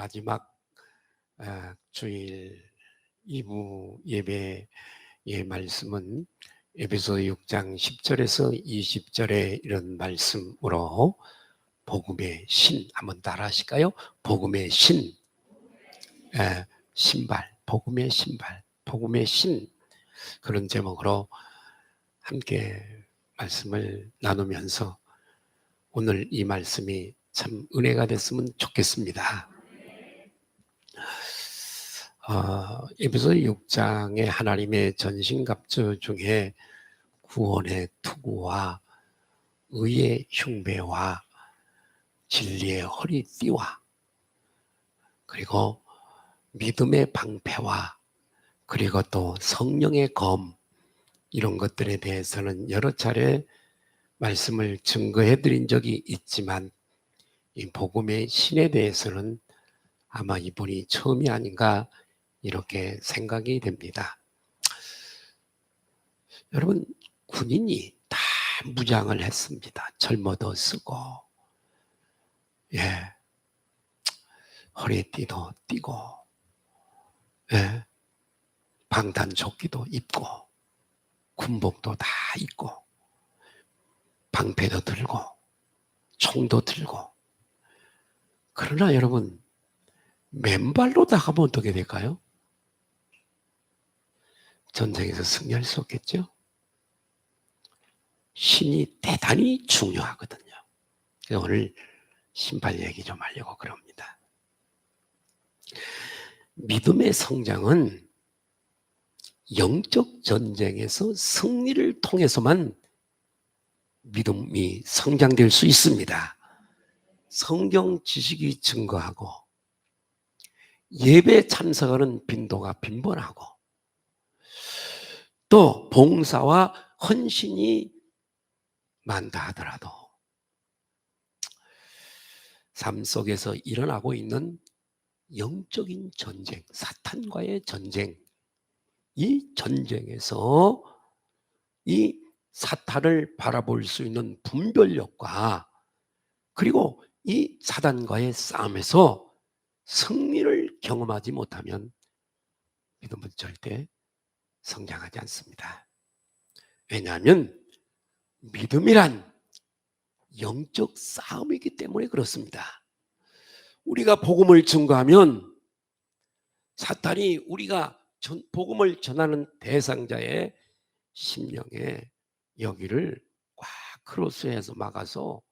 마지막 주일 2부 예배의 말씀은 에베소 6장 10절에서 20절의 이런 말씀으로 복음의 신, 한번 따라 하실까요? 복음의 신, 신발, 복음의 신발, 복음의 신, 그런 제목으로 함께 말씀을 나누면서 오늘 이 말씀이 참 은혜가 됐으면 좋겠습니다. 에베소 6장의 하나님의 전신갑주 중에 구원의 투구와 의의 흉배와 진리의 허리띠와 그리고 믿음의 방패와 그리고 또 성령의 검, 이런 것들에 대해서는 여러 차례 말씀을 증거해 드린 적이 있지만 이 복음의 신에 대해서는 아마 이번이 처음이 아닌가 이렇게 생각이 됩니다. 여러분, 군인이 다 무장을 했습니다. 철모도 쓰고, 허리띠도 띠고, 방탄조끼도 입고, 군복도 다 입고, 방패도 들고, 총도 들고. 그러나 여러분, 맨발로 나가면 어떻게 될까요? 전쟁에서 승리할 수 없겠죠? 신이 대단히 중요하거든요. 오늘 신발 얘기 좀 하려고 그럽니다. 믿음의 성장은 영적 전쟁에서 승리를 통해서만 믿음이 성장될 수 있습니다. 성경 지식이 증거하고 예배 참석하는 빈도가 빈번하고 또 봉사와 헌신이 많다 하더라도 삶 속에서 일어나고 있는 영적인 전쟁, 사탄과의 전쟁, 이 전쟁에서 이 사탄을 바라볼 수 있는 분별력과 그리고 이 사단과의 싸움에서 승리를 경험하지 못하면 믿음은 절대 성장하지 않습니다. 왜냐하면 믿음이란 영적 싸움이기 때문에 그렇습니다. 우리가 복음을 증거하면 사탄이 우리가 복음을 전하는 대상자의 심령에 여기를 꽉 크로스해서 막아서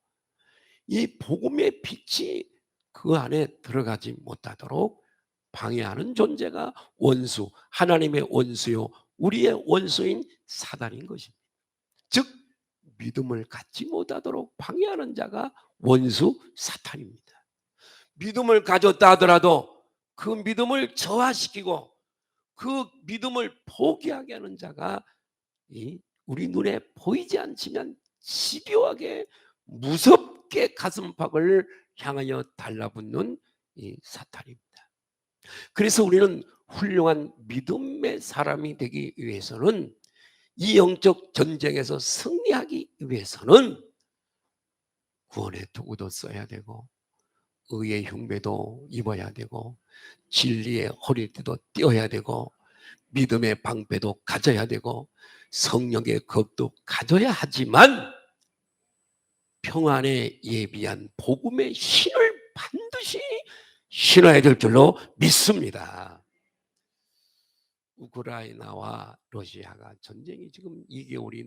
이 복음의 빛이 그 안에 들어가지 못하도록 방해하는 존재가 원수, 하나님의 원수요 우리의 원수인 사단인 것입니다. 즉 믿음을 갖지 못하도록 방해하는 자가 원수 사탄입니다. 믿음을 가졌다 하더라도 그 믿음을 저하시키고 그 믿음을 포기하게 하는 자가 우리 눈에 보이지 않지만 집요하게 무섭게 가슴팍을 향하여 달라붙는 이 사탄입니다. 그래서 우리는 훌륭한 믿음의 사람이 되기 위해서는 이 영적 전쟁에서 승리하기 위해서는 구원의 도구도 써야 되고 의의 흉배도 입어야 되고 진리의 허리띠도 띄어야 되고 믿음의 방패도 가져야 되고 성령의 겁도 가져야 하지만 평안에 예비한 복음의 신을 반드시 신어야 될 줄로 믿습니다. 우크라이나와 러시아가 전쟁이 지금 2개월이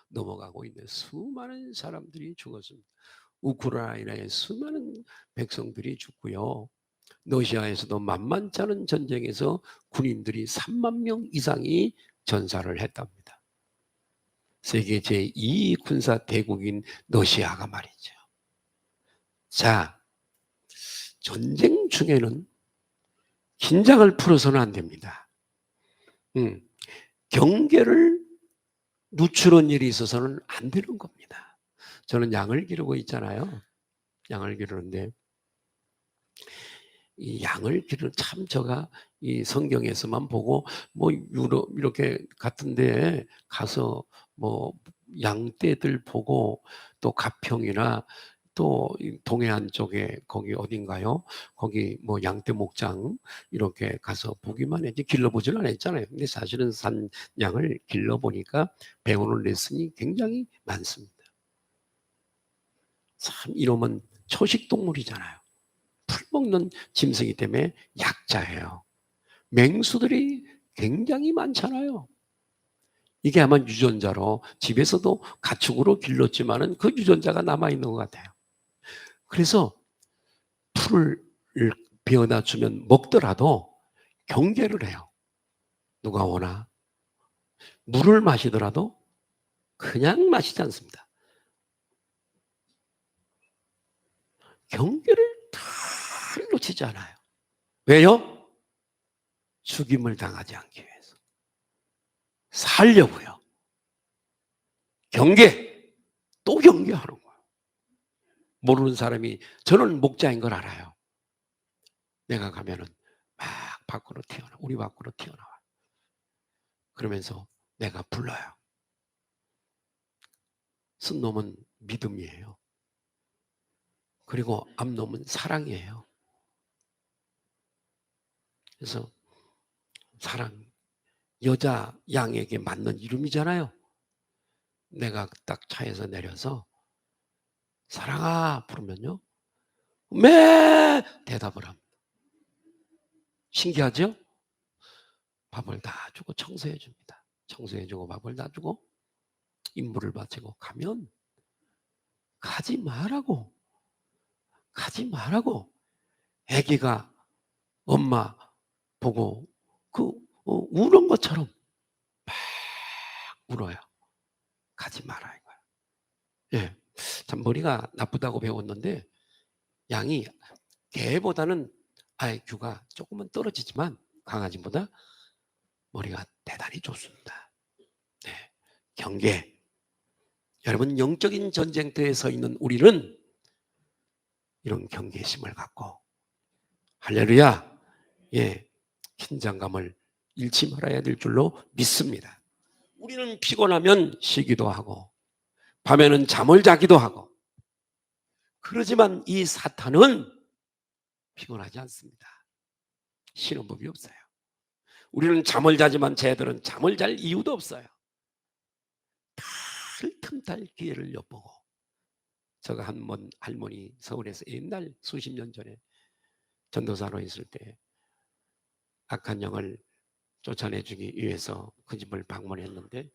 넘어가고 있는데 수많은 사람들이 죽었습니다. 우크라이나의 수많은 백성들이 죽고요. 러시아에서도 만만치 않은 전쟁에서 군인들이 3만 명 이상이 전사를 했답니다. 세계 제2 군사 대국인 러시아가 말이죠. 자, 전쟁 중에는 긴장을 풀어서는 안 됩니다. 경계를 늦추는 일이 있어서는 안 되는 겁니다. 저는 양을 기르고 있잖아요. 양을 기르는데 이 양을 기르는 참 제가 이 성경에서만 보고 뭐 유럽 이렇게 같은데 가서 뭐 양떼들 보고 또 가평이나 또 동해안 쪽에 거기 어딘가요? 거기 뭐 양떼 목장 이렇게 가서 보기만 했지 길러보지는 않았잖아요. 근데 사실은 산양을 길러보니까 배우는 레슨이 굉장히 많습니다. 참 이놈은 초식동물이잖아요. 풀 먹는 짐승이기 때문에 약자예요. 맹수들이 굉장히 많잖아요. 이게 아마 유전자로 집에서도 가축으로 길렀지만은 그 유전자가 남아있는 것 같아요. 그래서 풀을 베어다 주면 먹더라도 경계를 해요. 누가 오나. 물을 마시더라도 그냥 마시지 않습니다. 경계를 다 놓치지 않아요. 왜요? 죽임을 당하지 않기 위해서. 살려고요. 경계, 또 경계하는 거예요. 모르는 사람이 저는 목자인 걸 알아요. 내가 가면은 막 밖으로 튀어나와, 우리 밖으로 튀어나와. 그러면서 내가 불러요. 쓴놈은 믿음이에요. 그리고 앞놈은 사랑이에요. 그래서 사랑, 여자 양에게 맞는 이름이잖아요. 내가 딱 차에서 내려서 사랑아 부르면요. 매 대답을 합니다. 신기하죠? 밥을 다 주고 청소해 줍니다. 청소해 주고 밥을 다 주고 인물을 바치고 가면 가지 말라고. 가지 말라고. 아기가 엄마 보고 우는 것처럼 막 울어요. 가지 마라 이거야. 예. 참 머리가 나쁘다고 배웠는데 양이 개보다는 IQ가 조금은 떨어지지만 강아지보다 머리가 대단히 좋습니다. 네. 경계. 여러분 영적인 전쟁터에 서 있는 우리는 이런 경계심을 갖고 할렐루야. 예. 긴장감을 잃지 말아야 될 줄로 믿습니다. 우리는 피곤하면 쉬기도 하고 밤에는 잠을 자기도 하고 그러지만 이 사탄은 피곤하지 않습니다. 쉬는 법이 없어요. 우리는 잠을 자지만 쟤들은 잠을 잘 이유도 없어요. 틈탈 기회를 엿보고 제가 한번 할머니 서울에서 옛날 수십 년 전에 전도사로 있을 때 악한 영을 쫓아내주기 위해서 그 집을 방문했는데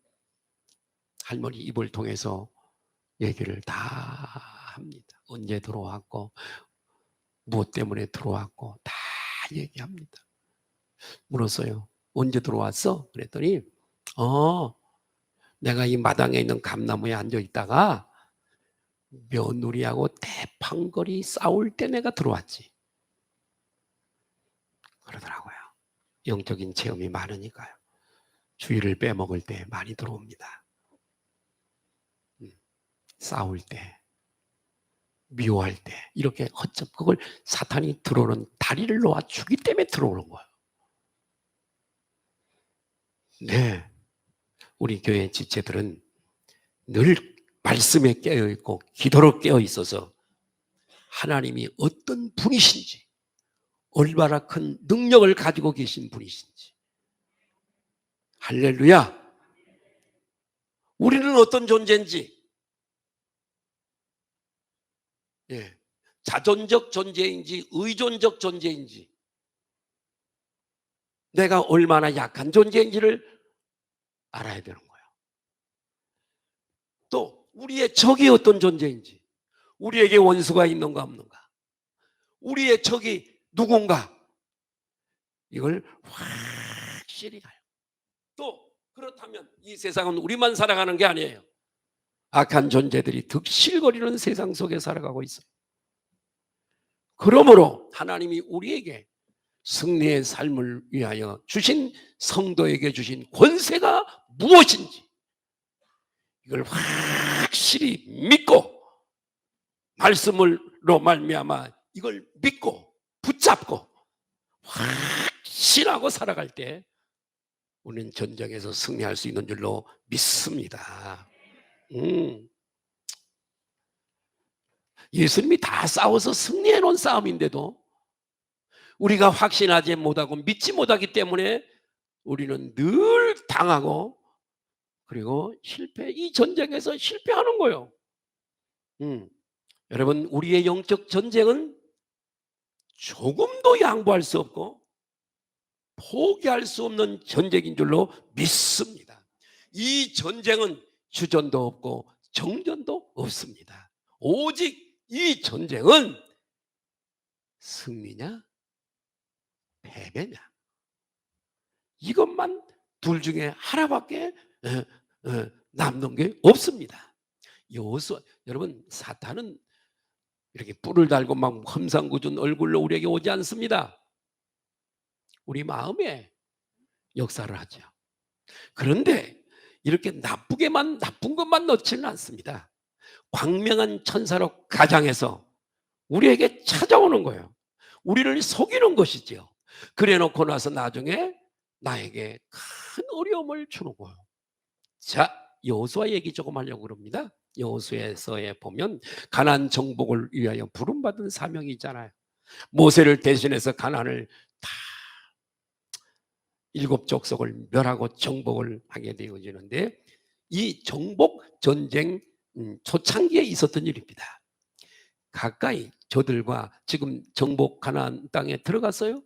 할머니 입을 통해서 얘기를 다 합니다. 언제 들어왔고 무엇 때문에 들어왔고 다 얘기합니다. 물었어요. 언제 들어왔어? 그랬더니 내가 이 마당에 있는 감나무에 앉아 있다가 며느리하고 대판거리 싸울 때 내가 들어왔지. 그러더라고요. 영적인 체험이 많으니까요. 주의를 빼먹을 때 많이 들어옵니다. 싸울 때, 미워할 때 이렇게 허접 그걸 사탄이 들어오는 다리를 놓아주기 때문에 들어오는 거예요. 네, 우리 교회 지체들은 늘 말씀에 깨어있고 기도로 깨어있어서 하나님이 어떤 분이신지 얼마나 큰 능력을 가지고 계신 분이신지 할렐루야. 우리는 어떤 존재인지 자존적 존재인지 의존적 존재인지 내가 얼마나 약한 존재인지를 알아야 되는 거예요. 또 우리의 적이 어떤 존재인지 우리에게 원수가 있는가 없는가 우리의 적이 누군가 이걸 확실히 가요. 또 그렇다면 이 세상은 우리만 살아가는 게 아니에요. 악한 존재들이 득실거리는 세상 속에 살아가고 있어요. 그러므로 하나님이 우리에게 승리의 삶을 위하여 주신 성도에게 주신 권세가 무엇인지 이걸 확실히 믿고 말씀으로 말미암아 이걸 믿고 붙잡고 확신하고 살아갈 때 우리는 전쟁에서 승리할 수 있는 줄로 믿습니다. 예수님이 다 싸워서 승리해 놓은 싸움인데도 우리가 확신하지 못하고 믿지 못하기 때문에 우리는 늘 당하고 그리고 이 전쟁에서 실패하는 거예요. 여러분, 우리의 영적 전쟁은 조금도 양보할 수 없고 포기할 수 없는 전쟁인 줄로 믿습니다. 이 전쟁은 주전도 없고 정전도 없습니다. 오직 이 전쟁은 승리냐 패배냐, 이것만 둘 중에 하나밖에 남는 게 없습니다. 여러분, 사탄은 이렇게 뿔을 달고 막 험상궂은 얼굴로 우리에게 오지 않습니다. 우리 마음에 역사를 하죠. 그런데 이렇게 나쁜 것만 넣지는 않습니다. 광명한 천사로 가장해서 우리에게 찾아오는 거예요. 우리를 속이는 것이죠. 그래 놓고 나서 나중에 나에게 큰 어려움을 주는 거예요. 자, 여호수아 얘기 조금 하려고 그럽니다. 여호수아서에 보면 가나안 정복을 위하여 부름받은 사명이 있잖아요. 모세를 대신해서 가나안을 다 7족속을 멸하고 정복을 하게 되어지는데, 이 정복 전쟁 초창기에 있었던 일입니다. 가까이 저들과 지금 정복 가나안 땅에 들어갔어요.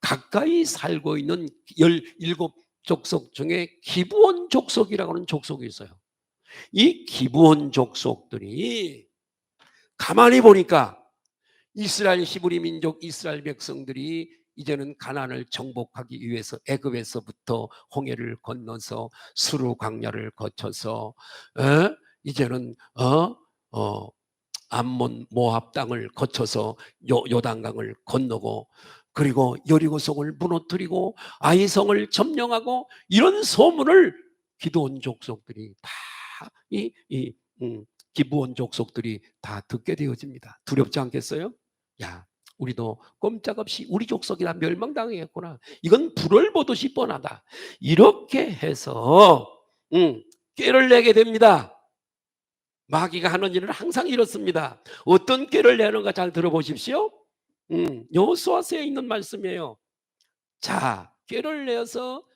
가까이 살고 있는 17족속 중에 기브온 족속이라고 하는 족속이 있어요. 이 기브온 족속들이 가만히 보니까 이스라엘 히브리 민족 이스라엘 백성들이 이제는 가나안을 정복하기 위해서 애굽에서부터 홍해를 건너서 수르 광야를 거쳐서 이제는 암몬 모압 땅을 거쳐서 요단강을 건너고 그리고 여리고성을 무너뜨리고 아이성을 점령하고, 이런 소문을 기드온 족속들이 다 기브온 족속들이 다 듣게 되어집니다. 두렵지 않겠어요? 야, 우리도 꼼짝없이 우리 족속이 다 멸망당하겠구나. 이건 불을 보듯이 뻔하다. 이렇게 해서 꾀를 내게 됩니다. 마귀가 하는 일은 항상 이렇습니다. 어떤 꾀를 내는가 잘 들어보십시오. 여호수아서에 있는 말씀이에요. 자, 꾀를 내어서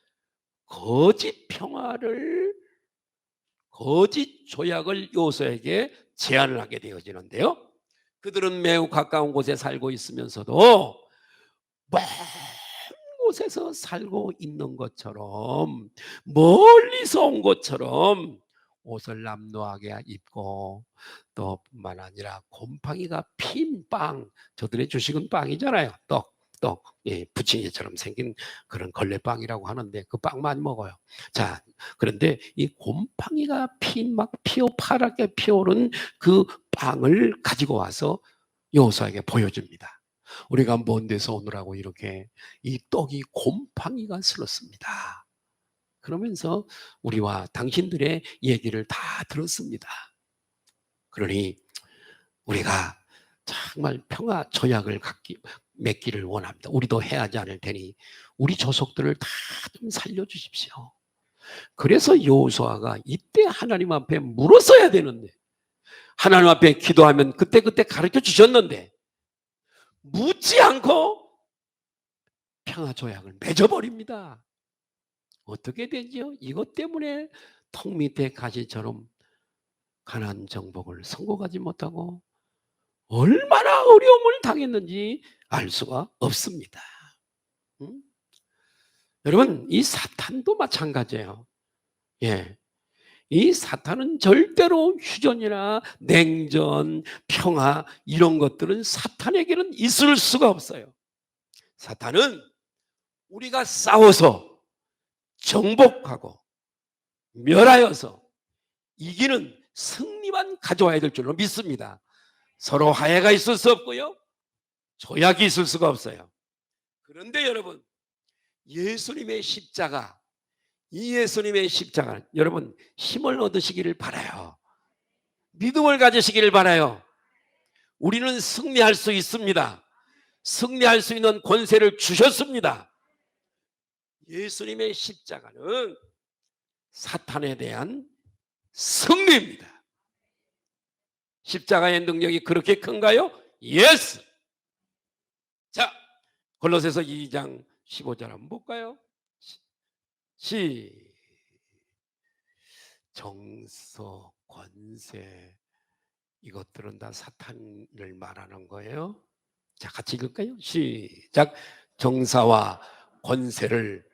거짓 평화를, 거짓 조약을 여호수아에게 제안을 하게 되어지는데요. 그들은 매우 가까운 곳에 살고 있으면서도 먼 곳에서 살고 있는 것처럼, 멀리서 온 것처럼 옷을 남루하게 입고, 또 뿐만 아니라 곰팡이가 핀 빵, 저들의 주식은 빵이잖아요. 떡, 부침개처럼 생긴 그런 걸레빵이라고 하는데 그 빵만 먹어요. 자, 그런데 이 곰팡이가 막 파랗게 피어오른 그 빵을 가지고 와서 여호수아에게 보여줍니다. 우리가 먼 데서 오느라고 이렇게 이 떡이 곰팡이가 슬었습니다. 그러면서 우리와 당신들의 얘기를 다 들었습니다. 그러니 우리가 정말 평화 조약을 맺기를 원합니다. 우리도 해하지 않을 테니 우리 조속들을 다 좀 살려주십시오. 그래서 여호수아가 이때 하나님 앞에 물었어야 되는데, 하나님 앞에 기도하면 그때그때 가르쳐 주셨는데 묻지 않고 평화 조약을 맺어버립니다. 어떻게 되죠? 이것 때문에 턱 밑에 가시처럼 가나안 정복을 성공하지 못하고 얼마나 어려움을 당했는지 알 수가 없습니다. 여러분, 이 사탄도 마찬가지예요. 예. 이 사탄은 절대로 휴전이나 냉전, 평화 이런 것들은 사탄에게는 있을 수가 없어요. 사탄은 우리가 싸워서 정복하고 멸하여서 이기는 승리만 가져와야 될 줄로 믿습니다. 서로 화해가 있을 수 없고요, 조약이 있을 수가 없어요. 그런데 여러분, 예수님의 십자가, 이 예수님의 십자가, 여러분 힘을 얻으시기를 바라요. 믿음을 가지시기를 바라요. 우리는 승리할 수 있습니다. 승리할 수 있는 권세를 주셨습니다. 예수님의 십자가는 사탄에 대한 승리입니다. 십자가의 능력이 그렇게 큰가요? 예스! 자, 골로새서 2장 15절 한번 볼까요? 정서, 권세, 이것들은 다 사탄을 말하는 거예요. 자, 같이 읽을까요? 시작. 정사와 권세를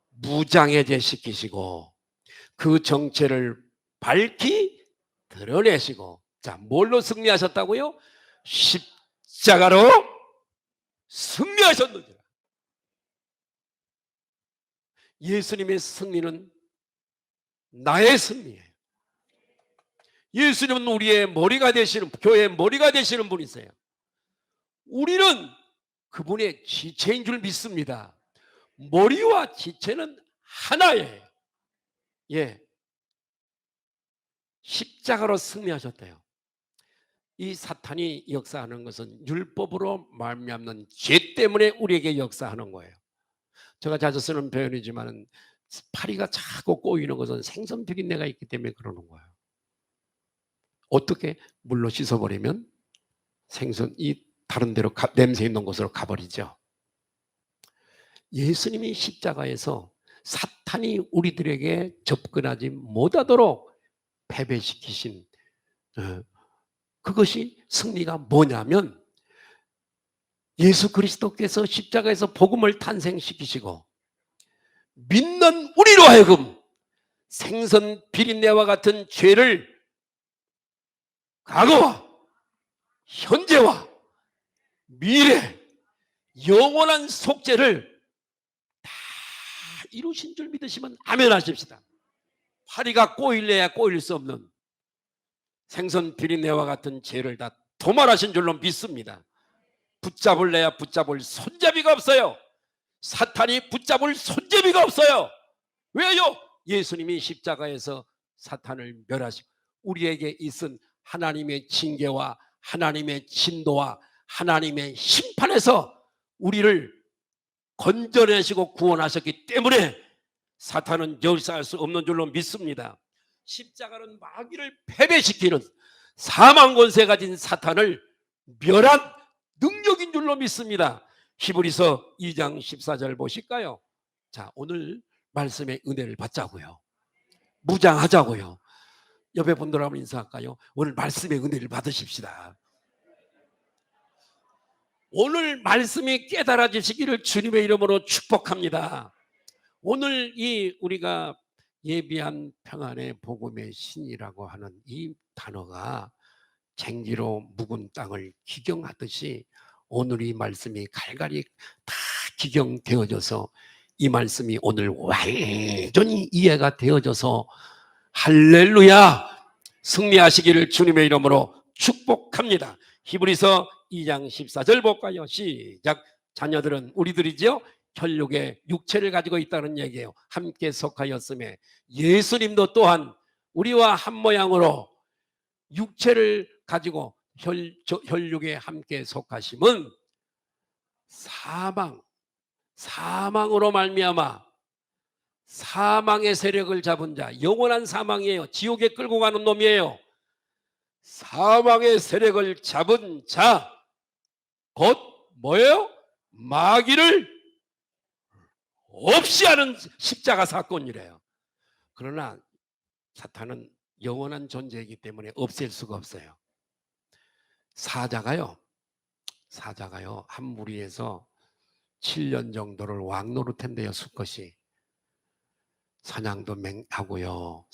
무장해제 시키시고 그 정체를 밝히 드러내시고, 자, 뭘로 승리하셨다고요? 십자가로 승리하셨느니라. 예수님의 승리는 나의 승리예요. 예수님은 우리의 머리가 되시는, 교회의 머리가 되시는 분이세요. 우리는 그분의 지체인 줄 믿습니다. 머리와 지체는 하나예요. 예. 십자가로 승리하셨대요. 이 사탄이 역사하는 것은 율법으로 말미암는 죄 때문에 우리에게 역사하는 거예요. 제가 자주 쓰는 표현이지만 파리가 자꾸 꼬이는 것은 생선 비린내가 있기 때문에 그러는 거예요. 어떻게? 물로 씻어버리면 생선이 다른 데로 냄새 있는 곳으로 가버리죠. 예수님이 십자가에서 사탄이 우리들에게 접근하지 못하도록 패배시키신 그것이 승리가 뭐냐면, 예수 그리스도께서 십자가에서 복음을 탄생시키시고 믿는 우리로 하여금 생선 비린내와 같은 죄를 과거와 현재와 미래 영원한 속죄를 다 이루신 줄 믿으시면 아멘 하십시다. 파리가 꼬일래야 꼬일 수 없는 생선 비린내와 같은 죄를 다 도말하신 줄로 믿습니다. 붙잡을래야 붙잡을 손잡이가 없어요. 사탄이 붙잡을 손잡이가 없어요. 왜요? 예수님이 십자가에서 사탄을 멸하시고 우리에게 있은 하나님의 징계와 하나님의 진도와 하나님의 심판에서 우리를 건져내시고 구원하셨기 때문에 사탄은 역사할 수 없는 줄로 믿습니다. 십자가는 마귀를 패배시키는 사망 권세 가진 사탄을 멸한 능력인 줄로 믿습니다. 히브리서 2장 14절 보실까요? 자, 오늘 말씀의 은혜를 받자고요. 무장하자고요. 옆에 분들하고 인사할까요? 오늘 말씀의 은혜를 받으십시다. 오늘 말씀이 깨달아지시기를 주님의 이름으로 축복합니다. 오늘 이 우리가 예비한 평안의 복음의 신이라고 하는 이 단어가 쟁기로 묵은 땅을 기경하듯이 오늘 이 말씀이 갈갈이 다 기경되어져서 이 말씀이 오늘 완전히 이해가 되어져서 할렐루야 승리하시기를 주님의 이름으로 축복합니다. 히브리서 2장 14절 볼까요? 시작. 자녀들은 우리들이죠. 혈육의 육체를 가지고 있다는 얘기예요. 함께 속하였음에 예수님도 또한 우리와 한 모양으로 육체를 가지고 혈육에 함께 속하심은 사망으로 말미암아 사망의 세력을 잡은 자, 영원한 사망이에요. 지옥에 끌고 가는 놈이에요. 사망의 세력을 잡은 자, 곧 뭐예요? 마귀를 없이 하는 십자가 사건이래요. 그러나 사탄은 영원한 존재이기 때문에 없앨 수가 없어요. 사자가요 한 무리에서 7년 정도를 왕노릇한대요. 수컷이. 사냥도 하고요.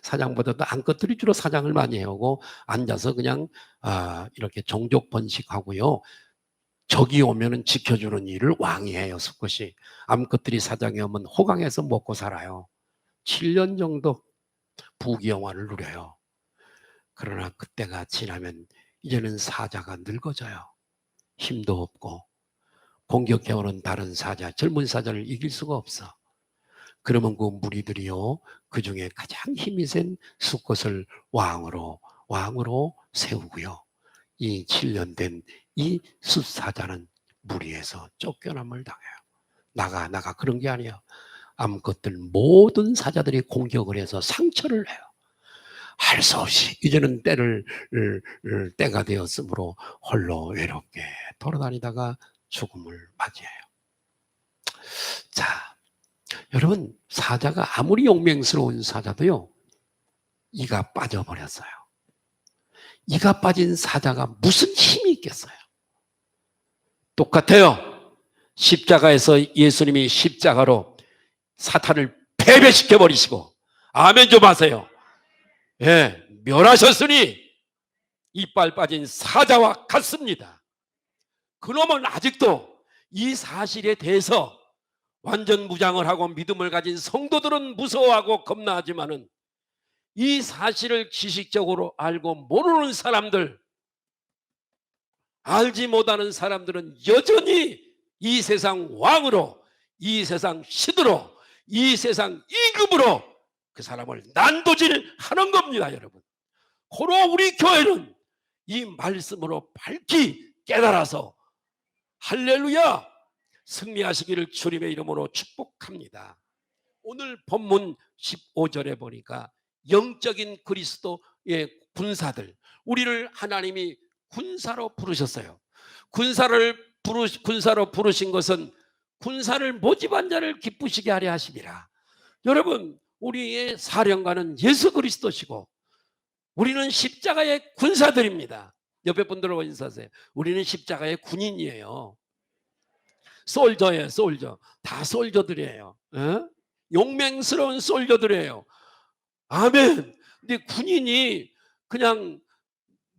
사냥보다도 암컷들이 주로 사냥을 많이 해오고 앉아서 그냥 이렇게 종족 번식하고요. 적이 오면은 지켜주는 일을 왕이 해요. 수컷이. 암컷들이 사냥해 오면 호강해서 먹고 살아요. 7년 정도 부귀영화를 누려요. 그러나 그때가 지나면 이제는 사자가 늙어져요. 힘도 없고 공격해오는 다른 사자, 젊은 사자를 이길 수가 없어. 그러면 그 무리들이요, 그 중에 가장 힘이 센 수컷을 왕으로 세우고요. 이 7년 된 이 숫사자는 무리에서 쫓겨남을 당해요. 나가 그런 게 아니에요. 암컷들 모든 사자들이 공격을 해서 상처를 해요. 할 수 없이 이제는 때가 되었으므로 홀로 외롭게 돌아다니다가 죽음을 맞이해요. 자, 여러분, 사자가 아무리 용맹스러운 사자도요, 이가 빠져버렸어요. 이가 빠진 사자가 무슨 힘이 있겠어요? 똑같아요. 십자가에서 예수님이 십자가로 사탄을 패배시켜 버리시고, 아멘 좀 하세요. 예, 멸하셨으니 이빨 빠진 사자와 같습니다. 그놈은 아직도 이 사실에 대해서 완전 무장을 하고 믿음을 가진 성도들은 무서워하고 겁나하지만은 이 사실을 지식적으로 알고 모르는 사람들, 알지 못하는 사람들은 여전히 이 세상 왕으로, 이 세상 신으로, 이 세상 임금으로 그 사람을 난도질하는 겁니다, 여러분. 고로 우리 교회는 이 말씀으로 밝히 깨달아서 할렐루야 승리하시기를 주님의 이름으로 축복합니다. 오늘 본문 15절에 보니까 영적인 그리스도의 군사들, 우리를 하나님이 군사로 부르셨어요. 군사로 부르신 것은 군사를 모집한 자를 기쁘시게 하려 하심이라. 여러분, 우리의 사령관은 예수 그리스도시고 우리는 십자가의 군사들입니다. 옆에 분들하고 인사하세요. 우리는 십자가의 군인이에요. 솔저예요, 솔저. 다 솔저들이에요. 어? 용맹스러운 솔저들이에요. 아멘. 근데 군인이 그냥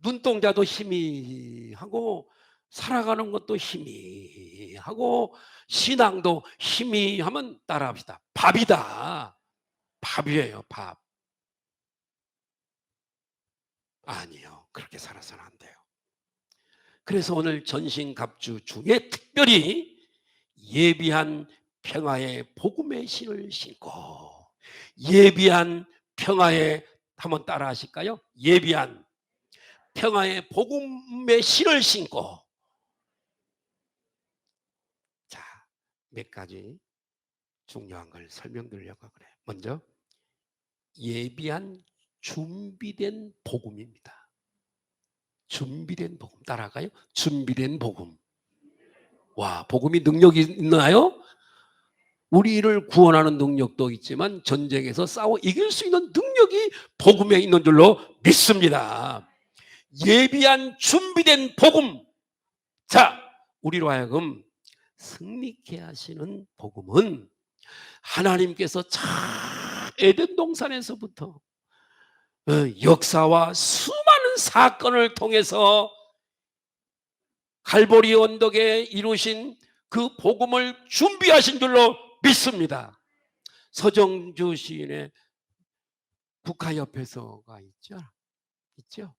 눈동자도 희미하고 살아가는 것도 희미하고 신앙도 희미하면 따라합시다. 밥이다. 밥이에요, 밥. 아니요. 그렇게 살아서는 안 돼요. 그래서 오늘 전신갑주 중에 특별히 예비한 평화의 복음의 신을 신고, 예비한 평화의, 한번 따라 하실까요? 예비한 평화의 복음의 신을 신고. 자, 몇 가지 중요한 걸 설명드리려고 그래요. 먼저 예비한 준비된 복음입니다. 준비된 복음. 따라갈까요? 준비된 복음. 와, 복음이 능력이 있나요? 우리를 구원하는 능력도 있지만 전쟁에서 싸워 이길 수 있는 능력이 복음에 있는 줄로 믿습니다. 예비한 준비된 복음. 자, 우리로 하여금 승리케 하시는 복음은 하나님께서 에덴 동산에서부터 역사와 수많은 사건을 통해서 갈보리 언덕에 이루신 그 복음을 준비하신 줄로 믿습니다. 서정주 시인의 국화옆에서가 있죠.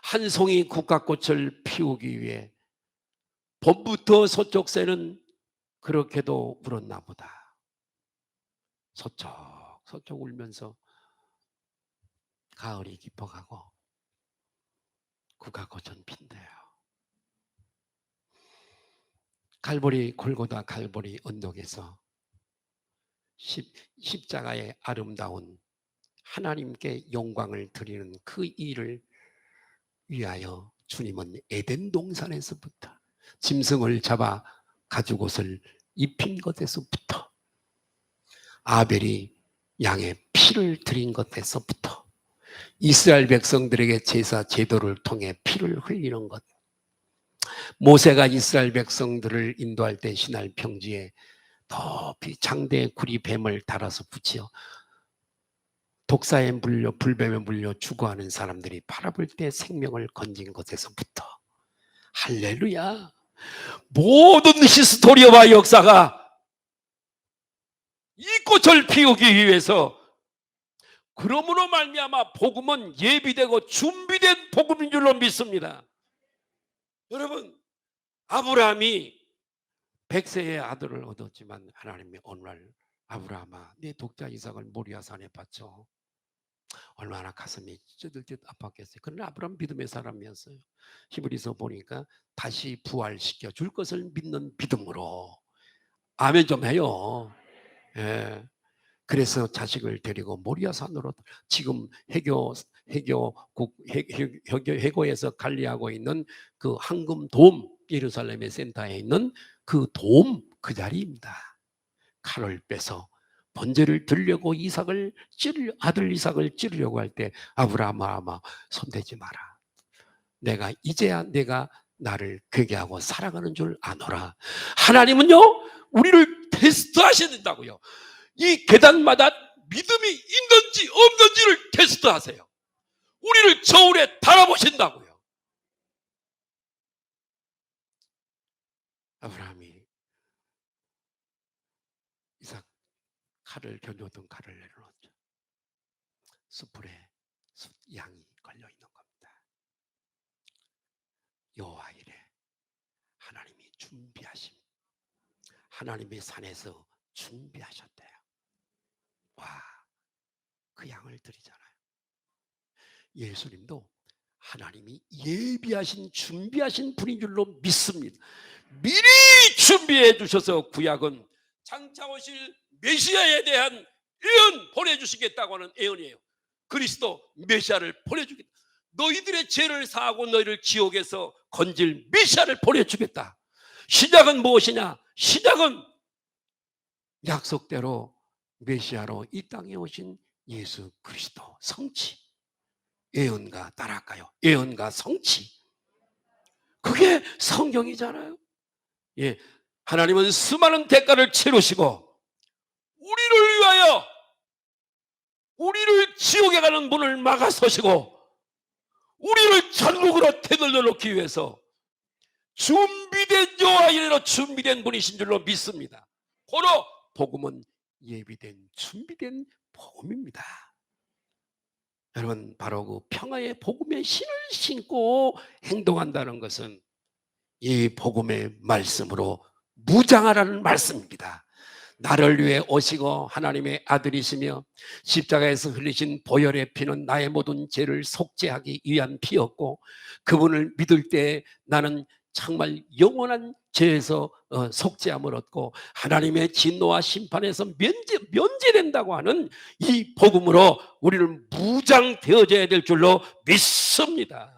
한 송이 국화꽃을 피우기 위해 봄부터 서쪽 새는 그렇게도 울었나 보다. 서쪽 울면서 가을이 깊어가고 국화꽃은 핀대요. 골고다 갈보리 언덕에서 십자가의 아름다운 하나님께 영광을 드리는 그 일을 위하여 주님은 에덴 동산에서부터 짐승을 잡아 가죽옷을 입힌 것에서부터 아벨이 양의 피를 드린 것에서부터 이스라엘 백성들에게 제사 제도를 통해 피를 흘리는 것, 모세가 이스라엘 백성들을 인도할 때 시날 평지에 높이 장대의 구리 뱀을 달아서 붙여 독사에 물려 불뱀에 물려 죽어하는 사람들이 바라볼 때 생명을 건진 것에서부터 할렐루야, 모든 히스토리와 역사가 이 꽃을 피우기 위해서, 그러므로 말미암아 복음은 예비되고 준비된 복음인 줄로 믿습니다. 여러분, 아브라함이 100세의 아들을 얻었지만 하나님이 오늘날 아브라함아 네 독자 이삭을 모리아 산에 바쳐. 얼마나 가슴이 찢어질 듯 아팠겠어요. 그러나 아브라함 믿음의 사람이었어요. 히브리서 보니까 다시 부활시켜 줄 것을 믿는 믿음으로. 아멘 좀 해요. 예. 그래서 자식을 데리고 모리아산으로 지금 해고에서 관리하고 있는 그 황금 돔, 예루살렘의 센터에 있는 그 돔 그 자리입니다. 칼을 빼서 번제를 들려고 아들 이삭을 찌르려고 할 때 아브라함아 손대지 마라. 내가 이제야 내가 나를 괴계하고 사랑하는 줄 아노라. 하나님은요 우리를 테스트하셔야 된다고요. 이 계단마다 믿음이 있는지 없는지를 테스트하세요. 우리를 저울에 달아보신다고요. 아브라함이 이삭 칼을 겨누었던 칼을 내려놓죠. 숯불에 양이 걸려 있는 겁니다. 여호와 이래 하나님이 하나님의 산에서 준비하셨대요. 와, 그 양을 드리잖아요. 예수님도 하나님이 준비하신 분인 줄로 믿습니다. 미리 준비해 주셔서 구약은 장차 오실 메시아에 대한 예언 보내주시겠다고 하는 예언이에요. 그리스도 메시아를 보내주겠다. 너희들의 죄를 사하고 너희를 지옥에서 건질 메시아를 보내주겠다. 시작은 무엇이냐? 시작은 약속대로 메시아로 이 땅에 오신 예수 그리스도 성취. 예언과 따라할까요? 예언과 성취. 그게 성경이잖아요. 예, 하나님은 수많은 대가를 치르시고 우리를 위하여 우리를 지옥에 가는 문을 막아서시고 우리를 천국으로 되돌려 놓기 위해서 준비된 여호와 이래로 준비된 분이신 줄로 믿습니다. 고로 복음은 예비된 준비된 복음입니다. 여러분 바로 그 평화의 복음의 신을 신고 행동한다는 것은 이 복음의 말씀으로 무장하라는 말씀입니다. 나를 위해 오시고 하나님의 아들이시며 십자가에서 흘리신 보혈의 피는 나의 모든 죄를 속죄하기 위한 피였고 그분을 믿을 때 나는 정말 영원한 죄에서 속죄함을 얻고 하나님의 진노와 심판에서 면제된다고 하는 이 복음으로 우리는 무장되어져야 될 줄로 믿습니다.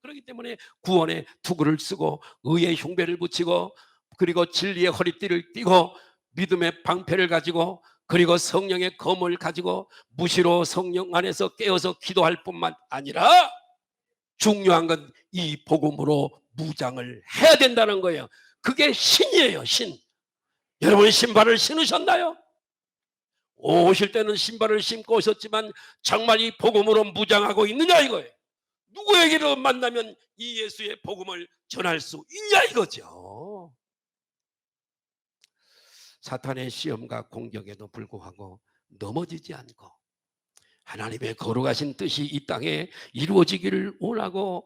그렇기 때문에 구원의 투구를 쓰고 의의 흉배를 붙이고 그리고 진리의 허리띠를 띠고 믿음의 방패를 가지고 그리고 성령의 검을 가지고 무시로 성령 안에서 깨어서 기도할 뿐만 아니라 중요한 건 이 복음으로 무장을 해야 된다는 거예요. 그게 신이에요, 신. 여러분 신발을 신으셨나요? 오실 때는 신발을 신고 오셨지만 정말 이 복음으로 무장하고 있느냐 이거예요. 누구에게로 만나면 이 예수의 복음을 전할 수 있냐 이거죠. 사탄의 시험과 공격에도 불구하고 넘어지지 않고 하나님의 거룩하신 뜻이 이 땅에 이루어지기를 원하고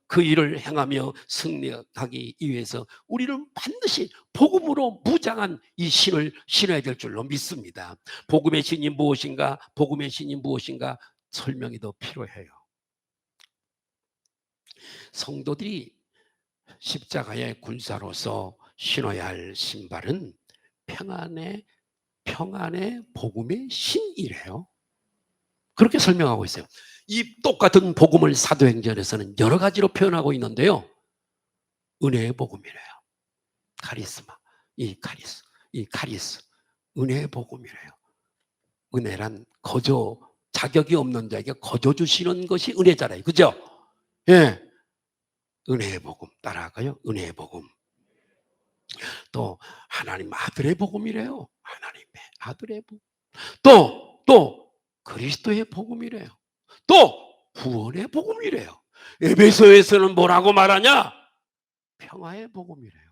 그 일을 행하며 승리하기 위해서 우리는 반드시 복음으로 무장한 이 신을 신어야 될 줄로 믿습니다. 복음의 신이 무엇인가? 복음의 신이 무엇인가? 설명이 더 필요해요. 성도들이 십자가의 군사로서 신어야 할 신발은 평안의 복음의 신이래요. 그렇게 설명하고 있어요. 이 똑같은 복음을 사도행전에서는 여러 가지로 표현하고 있는데요. 은혜의 복음이래요. 카리스마, 이 카리스, 은혜의 복음이래요. 은혜란 자격이 없는 자에게 거저 주시는 것이 은혜잖아요. 그죠? 예. 은혜의 복음 따라갈까요? 은혜의 복음. 또 하나님 아들의 복음이래요. 하나님의 아들의 복음. 또 그리스도의 복음이래요. 또 구원의 복음이래요. 에베소에서는 뭐라고 말하냐? 평화의 복음이래요.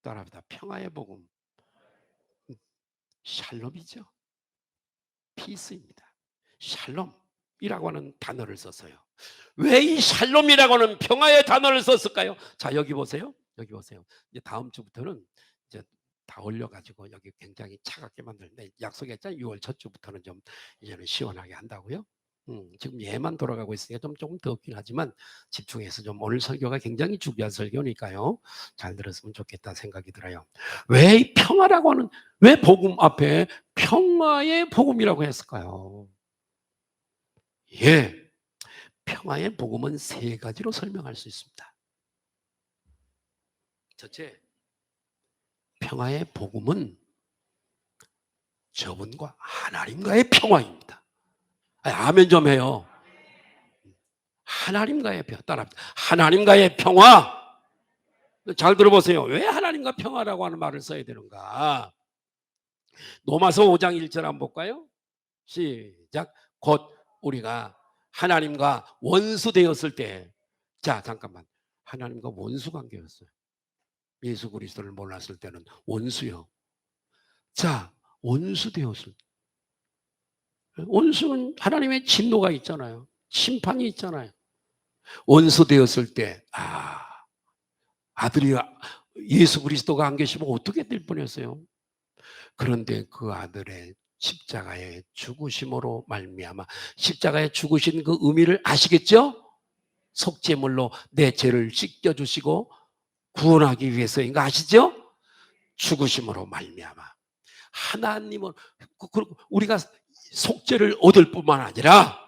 따라합니다. 평화의 복음. 샬롬이죠. 피스입니다. 샬롬이라고 하는 단어를 썼어요. 왜 이 샬롬이라고 하는 평화의 단어를 썼을까요? 자, 여기 보세요. 여기 보세요. 이제 다음 주부터는 이제 다 올려가지고 여기 굉장히 차갑게 만드는데 약속했잖아요. 6월 첫 주부터는 좀 이제는 시원하게 한다고요. 지금 얘만 돌아가고 있으니까 조금 더 없긴 하지만 집중해서 좀 오늘 설교가 굉장히 중요한 설교니까요. 잘 들었으면 좋겠다 생각이 들어요. 왜 이 평화라고 하는, 왜 복음 앞에 평화의 복음이라고 했을까요? 예, 평화의 복음은 세 가지로 설명할 수 있습니다. 첫째, 평화의 복음은 저분과 하나님과의 평화입니다. 아멘 좀 해요. 하나님과의 평화, 따라합니다. 하나님과의 평화. 잘 들어보세요. 왜 하나님과 평화라고 하는 말을 써야 되는가? 로마서 5장 1절 한번 볼까요? 시작. 곧 우리가 하나님과 원수 되었을 때, 자 잠깐만, 하나님과 원수 관계였어요. 예수 그리스도를 몰랐을 때는 원수요. 자, 원수 되었을 때, 원수는 하나님의 진노가 있잖아요. 심판이 있잖아요. 원수 되었을 때, 아들이 예수 그리스도가 안 계시면 어떻게 될 뻔했어요. 그런데 그 아들의 십자가의 죽으심으로 말미암아, 십자가에 죽으신 그 의미를 아시겠죠? 속죄물로 내 죄를 씻겨주시고 구원하기 위해서인 거 아시죠? 죽으심으로 말미암아 하나님은, 우리가 속죄를 얻을 뿐만 아니라,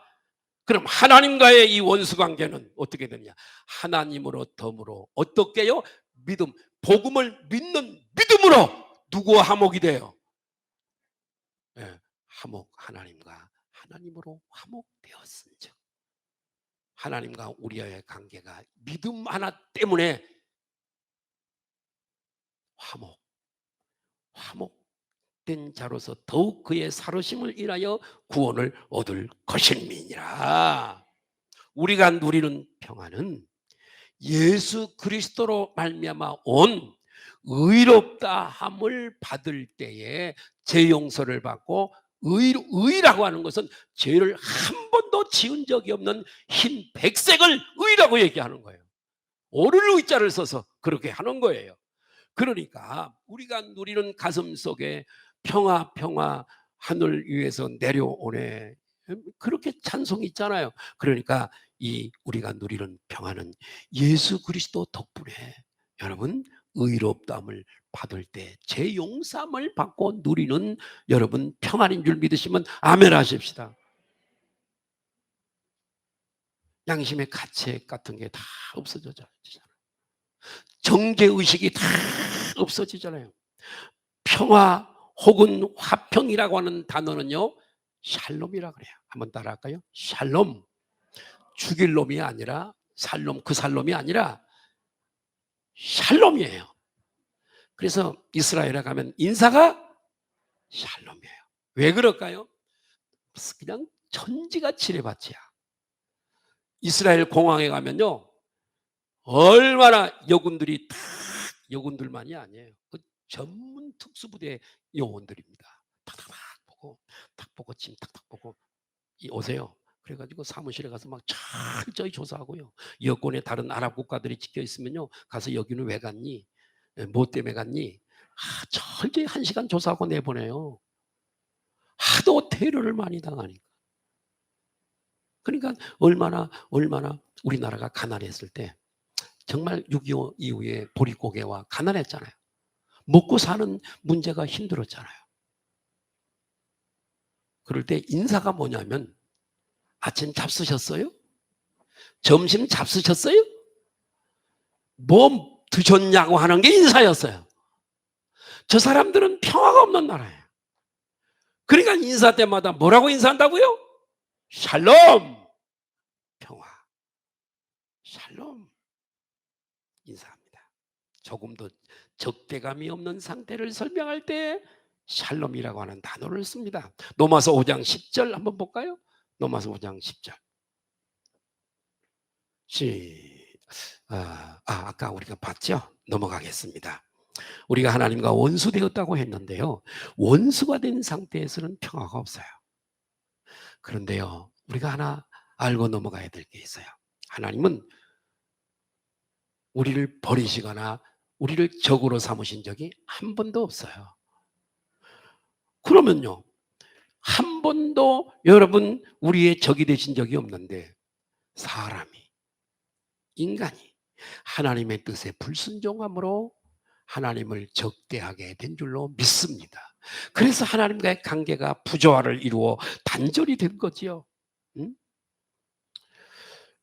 그럼 하나님과의 이 원수관계는 어떻게 되느냐? 하나님으로 덤으로 어떻게요? 믿음, 복음을 믿는 믿음으로 누구와 화목이 돼요? 예, 하나님과 하나님으로 화목되었은즉, 하나님과 우리와의 관계가 믿음 하나 때문에 화목된 자로서 더욱 그의 살으심을 인하여 구원을 얻을 것임이니라. 우리가 누리는 평화는 예수 그리스도로 말미암아 온 의롭다 함을 받을 때에 죄 용서를 받고, 의라고 하는 것은 죄를 한 번도 지은 적이 없는 흰 백색을 의라고 얘기하는 거예요. 오를 의자를 써서 그렇게 하는 거예요. 그러니까 우리가 누리는 가슴 속에 평화 하늘 위에서 내려오네, 그렇게 찬송이 있잖아요. 그러니까 이 우리가 누리는 평화는 예수 그리스도 덕분에, 여러분, 의롭다함을 받을 때 제 용서함을 받고 누리는 여러분 평안인 줄 믿으시면 아멘 하십시다. 양심의 가책 같은 게 다 없어져잖아요. 정죄의식이 다 없어지잖아요. 평화 혹은 화평이라고 하는 단어는요, 샬롬이라 그래요. 한번 따라할까요? 샬롬. 죽일 놈이 아니라 살롬, 그 살롬이 아니라 샬롬이에요. 그래서 이스라엘에 가면 인사가 샬롬이에요. 왜 그럴까요? 그냥 천지가 지뢰밭이야. 이스라엘 공항에 가면요, 얼마나 여군들이 다, 여군들만이 아니에요. 그 전문 특수부대 요원들입니다. 탁탁탁 보고, 탁 보고, 침 탁탁 보고, 오세요. 그래가지고 사무실에 가서 막 철저히 조사하고요. 여권에 다른 아랍 국가들이 찍혀 있으면요, 가서 여기는 왜 갔니? 뭐 때문에 갔니? 철저히 1시간 조사하고 내보내요. 하도 테러를 많이 당하니까. 그러니까 얼마나 우리나라가 가난했을 때, 정말 6.25 이후에 보릿고개와 가난했잖아요. 먹고 사는 문제가 힘들었잖아요. 그럴 때 인사가 뭐냐면, 아침 잡수셨어요? 점심 잡수셨어요? 뭐 드셨냐고 하는 게 인사였어요. 저 사람들은 평화가 없는 나라예요. 그러니까 인사 때마다 뭐라고 인사한다고요? 샬롬, 평화. 샬롬 인사합니다. 조금도 적대감이 없는 상태를 설명할 때 샬롬이라고 하는 단어를 씁니다. 로마서 5장 10절 한번 볼까요? 로마서 5장 10절. 아까 우리가 봤죠? 넘어가겠습니다. 우리가 하나님과 원수 되었다고 했는데요, 원수가 된 상태에서는 평화가 없어요. 그런데요, 우리가 하나 알고 넘어가야 될 게 있어요. 하나님은 우리를 버리시거나 우리를 적으로 삼으신 적이 한 번도 없어요. 그러면요, 한 번도 여러분 우리의 적이 되신 적이 없는데 사람이, 인간이 하나님의 뜻에 불순종함으로 하나님을 적대하게 된 줄로 믿습니다. 그래서 하나님과의 관계가 부조화를 이루어 단절이 된 거지요. 응?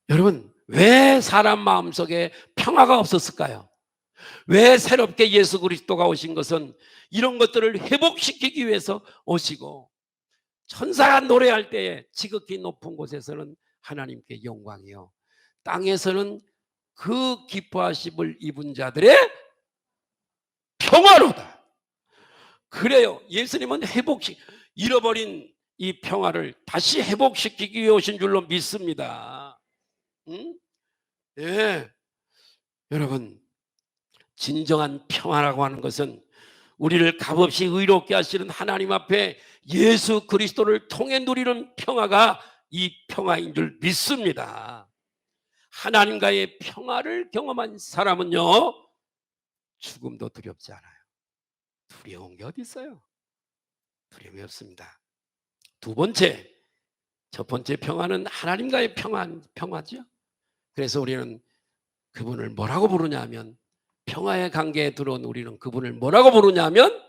여러분, 왜 사람 마음속에 평화가 없었을까요? 왜 새롭게 예수 그리스도가 오신 것은 이런 것들을 회복시키기 위해서 오시고, 천사가 노래할 때에 지극히 높은 곳에서는 하나님께 영광이요, 땅에서는 그 기뻐하심을 입은 자들의 평화로다. 그래요. 예수님은 잃어버린 이 평화를 다시 회복시키기 위해 오신 줄로 믿습니다. 응? 예. 여러분, 진정한 평화라고 하는 것은 우리를 값없이 의롭게 하시는 하나님 앞에 예수 그리스도를 통해 누리는 평화가 이 평화인 줄 믿습니다. 하나님과의 평화를 경험한 사람은요, 죽음도 두렵지 않아요. 두려운 게 어디 있어요? 두려움이 없습니다. 두 번째, 첫 번째 평화는 하나님과의 평화죠. 그래서 우리는 그분을 뭐라고 부르냐 하면, 평화의 관계에 들어온 우리는 그분을 뭐라고 부르냐 하면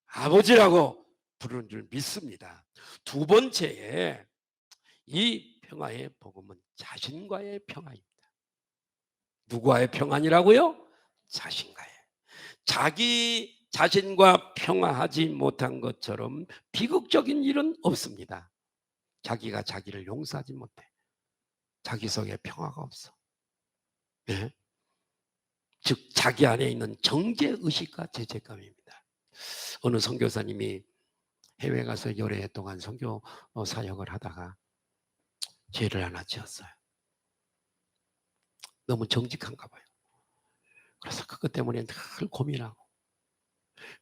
아버지라고 부르는 줄 믿습니다. 두 번째에 이 평화의 복음은 자신과의 평화입니다. 누구와의 평안이라고요? 자신과의. 자기 자신과 평화하지 못한 것처럼 비극적인 일은 없습니다. 자기가 자기를 용서하지 못해. 자기 속에 평화가 없어. 네? 즉 자기 안에 있는 정죄의식과 죄책감입니다. 어느 선교사님이 해외 가서 여러 해 동안 선교 사역을 하다가 죄를 하나 지었어요. 너무 정직한가 봐요. 그래서 그것 때문에 늘 고민하고,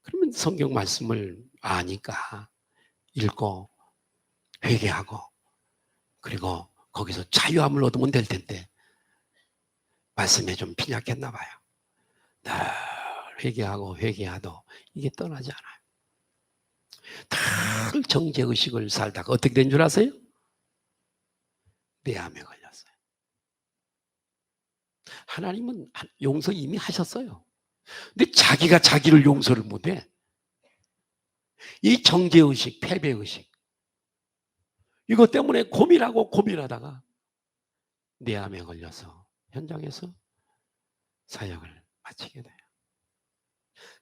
그러면 성경 말씀을 아니까 읽고 회개하고, 그리고 거기서 자유함을 얻으면 될 텐데 말씀에 좀 빈약했나 봐요. 늘 회개하고 회개하도 이게 떠나지 않아요. 늘 정죄의식을 살다가 어떻게 된 줄 아세요? 뇌암에 걸렸어요. 하나님은 용서 이미 하셨어요. 근데 자기가 자기를 용서를 못해. 이 정죄의식, 패배의식, 이것 때문에 고민하고 고민하다가 뇌암에 걸려서 현장에서 사역을 마치게 돼요.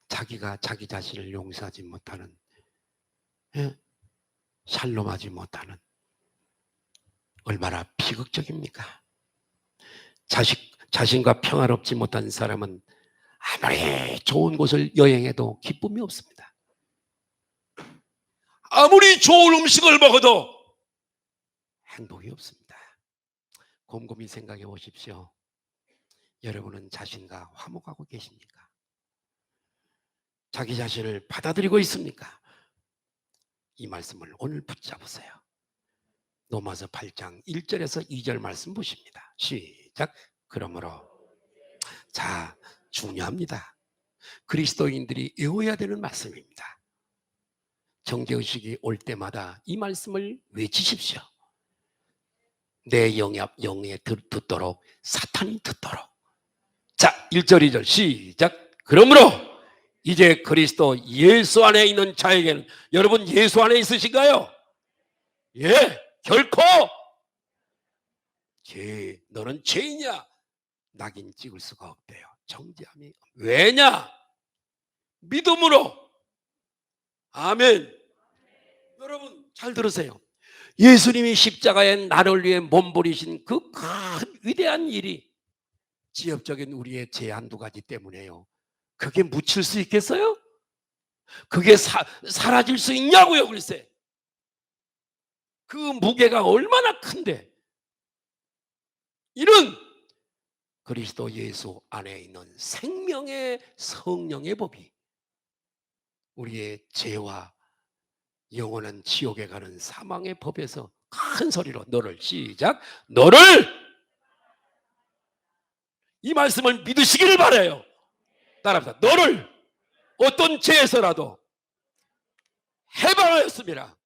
자기가 자기 자신을 용서하지 못하는, 샬롬하지 못하는, 얼마나 비극적입니까? 자신과 평화롭지 못한 사람은 아무리 좋은 곳을 여행해도 기쁨이 없습니다. 아무리 좋은 음식을 먹어도 행복이 없습니다. 곰곰이 생각해 보십시오. 여러분은 자신과 화목하고 계십니까? 자기 자신을 받아들이고 있습니까? 이 말씀을 오늘 붙잡으세요. 로마서 8장 1절에서 2절 말씀 보십니다. 시작. 그러므로, 자, 중요합니다. 그리스도인들이 외워야 되는 말씀입니다. 정죄의식이 올 때마다 이 말씀을 외치십시오. 내 영에 듣도록, 사탄이 듣도록. 자, 1절 2절 시작. 그러므로 이제 그리스도 예수 안에 있는 자에게는, 여러분 예수 안에 있으신가요? 예, 결코 너는 죄이냐 낙인 찍을 수가 없대요. 정죄함이. 왜냐? 믿음으로. 아멘. 여러분 잘 들으세요. 예수님이 십자가에 나를 위해 몸부리신 그 큰 위대한 일이 지엽적인 우리의 죄 한두 가지 때문에요. 그게 묻힐 수 있겠어요? 그게 사라질 수 있냐고요, 글쎄. 그 무게가 얼마나 큰데, 이런 그리스도 예수 안에 있는 생명의 성령의 법이 우리의 죄와 영원한 지옥에 가는 사망의 법에서 큰 소리로 너를, 시작, 너를, 이 말씀을 믿으시기를 바라요. 따라합시다. 너를 어떤 죄에서라도 해방하였습니다.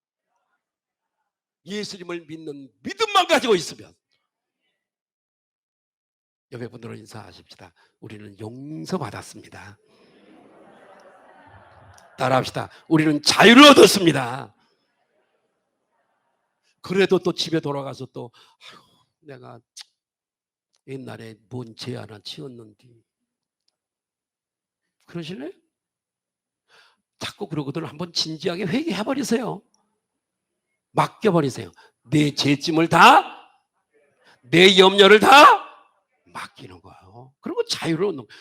예수님을 믿는 믿음만 가지고 있으면. 옆에 분들은 인사하십시다. 우리는 용서받았습니다. 따라합시다. 우리는 자유를 얻었습니다. 그래도 또 집에 돌아가서 또 내가 옛날에 뭔 죄 하나 지었는데 그러실래요? 자꾸 그러거든. 한번 진지하게 회개해버리세요. 맡겨버리세요. 내 죄짐을 다, 내 염려를 다 맡기는 거예요. 그리고 자유를 얻는 거예요.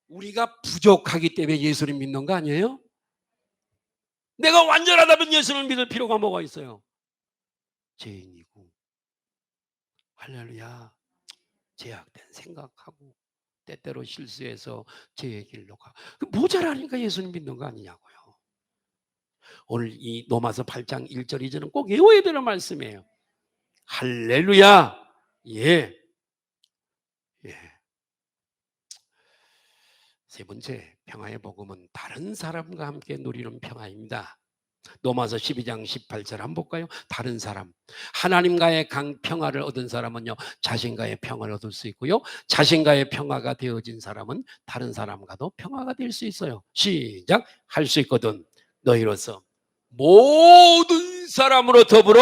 우리가 부족하기 때문에 예수를 믿는 거 아니에요? 내가 완전하다면 예수를 믿을 필요가 뭐가 있어요? 죄인이고, 할렐루야, 죄악된 생각하고 때때로 실수해서 죄의 길로 가. 모자라니까 예수님 믿는 거 아니냐고요. 오늘 이 로마서 8장 1절 2절은 꼭 외워야 되는 말씀이에요. 할렐루야. 예. 예. 세 번째, 평화의 복음은 다른 사람과 함께 누리는 평화입니다. 로마서 12장 18절 한번 볼까요? 다른 사람. 하나님과의 평화를 얻은 사람은요, 자신과의 평화를 얻을 수 있고요, 자신과의 평화가 되어진 사람은 다른 사람과도 평화가 될 수 있어요. 시작. 할 수 있거든 너희로서 모든 사람으로 더불어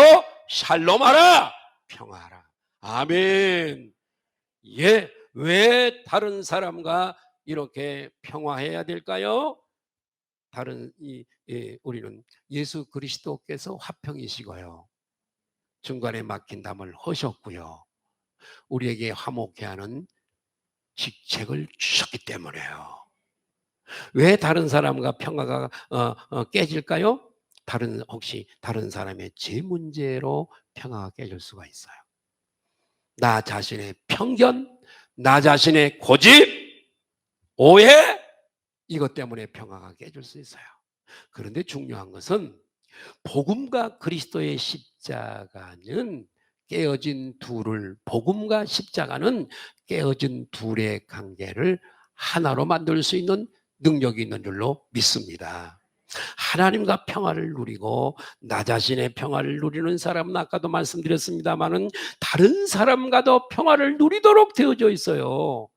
샬롬하라, 평화하라. 아멘. 예. 왜 다른 사람과 이렇게 평화해야 될까요? 우리는 예수 그리스도께서 화평이시고요, 중간에 막힌 담을 허셨고요, 우리에게 화목해 하는 직책을 주셨기 때문에요. 왜 다른 사람과 평화가 깨질까요? 혹시 다른 사람의 죄 문제로 평화가 깨질 수가 있어요. 나 자신의 편견, 나 자신의 고집, 오해, 이것 때문에 평화가 깨질 수 있어요. 그런데 중요한 것은 복음과 그리스도의 십자가는 깨어진 복음과 십자가는 깨어진 둘의 관계를 하나로 만들 수 있는 능력이 있는 줄로 믿습니다. 하나님과 평화를 누리고 나 자신의 평화를 누리는 사람은 아까도 말씀드렸습니다마는 다른 사람과도 평화를 누리도록 되어져 있어요.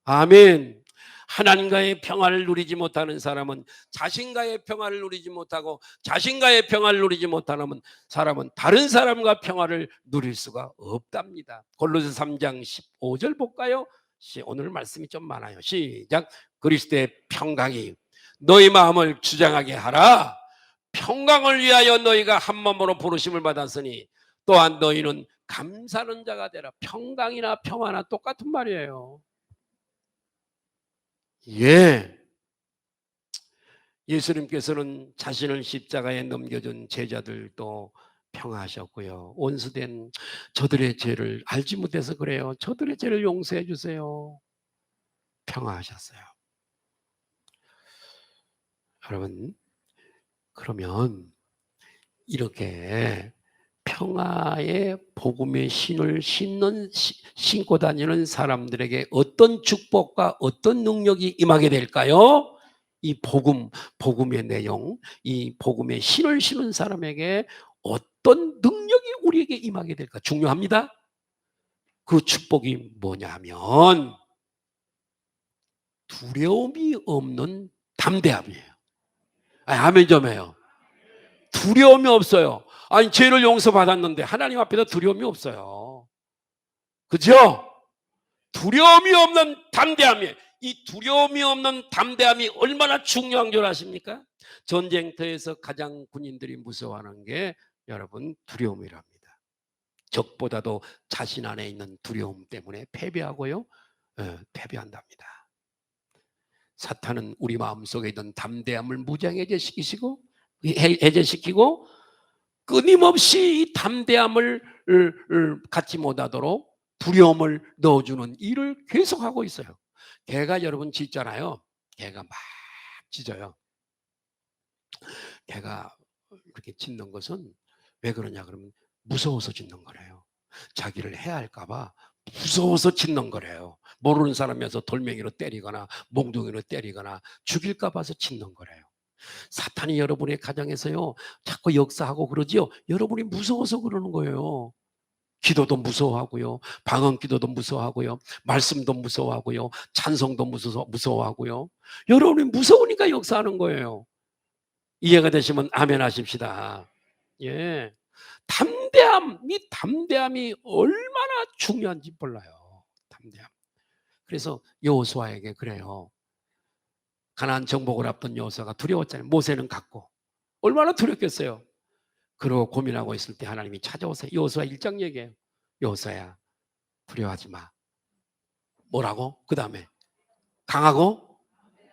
아멘. 하나님과의 평화를 누리지 못하는 사람은 자신과의 평화를 누리지 못하고, 자신과의 평화를 누리지 못하는 사람은 다른 사람과 평화를 누릴 수가 없답니다. 골로새 3장 15절 볼까요? 오늘 말씀이 좀 많아요. 시작. 그리스도의 평강이 너희 마음을 주장하게 하라. 평강을 위하여 너희가 한 몸으로 부르심을 받았으니 또한 너희는 감사하는 자가 되라. 평강이나 평화나 똑같은 말이에요. 예. 예수님께서는 자신을 십자가에 넘겨준 제자들도 평화하셨고요, 원수된 저들의 죄를 알지 못해서 그래요, 저들의 죄를 용서해 주세요, 평화하셨어요. 여러분, 그러면 이렇게 평화의 복음의 신을 신고 다니는 사람들에게 어떤 축복과 어떤 능력이 임하게 될까요? 이 복음의 내용, 이 복음의 신을 신은 사람에게 어떤 능력이 우리에게 임하게 될까? 중요합니다. 그 축복이 뭐냐면 두려움이 없는 담대함이에요. 아멘 좀 해요. 두려움이 없어요. 아니, 죄를 용서받았는데 하나님 앞에서 두려움이 없어요. 그죠? 두려움이 없는 담대함이에요. 이 두려움이 없는 담대함이 얼마나 중요한 줄 아십니까? 전쟁터에서 가장 군인들이 무서워하는 게 여러분 두려움이랍니다. 적보다도 자신 안에 있는 두려움 때문에 패배하고요, 패배한답니다. 사탄은 우리 마음속에 있는 담대함을 무장해제시키고 끊임없이 이 담대함을 갖지 못하도록 두려움을 넣어주는 일을 계속하고 있어요. 개가 여러분 짖잖아요. 개가 막 짖어요. 개가 이렇게 짖는 것은 왜 그러냐 그러면 무서워서 짖는 거래요. 자기를 해할까 봐 무서워서 짖는 거래요. 모르는 사람이어서 돌멩이로 때리거나 몽둥이로 때리거나 죽일까 봐서 짖는 거래요. 사탄이 여러분의 가정에서요 자꾸 역사하고 그러지요. 여러분이 무서워서 그러는 거예요. 기도도 무서워하고요, 방언 기도도 무서워하고요, 말씀도 무서워하고요, 찬송도 무서워하고요. 여러분이 무서우니까 역사하는 거예요. 이해가 되시면 아멘 하십시다. 예. 담대함이 얼마나 중요한지 몰라요. 담대함. 그래서 여호수아에게 그래요. 가나안 정복을 앞둔 여호수아가 두려웠잖아요. 모세는 갔고 얼마나 두렵겠어요. 그러고 고민하고 있을 때 하나님이 찾아오세요. 여호수아 1장 얘기해요. 여호수아야 두려워하지 마. 뭐라고? 그 다음에 강하고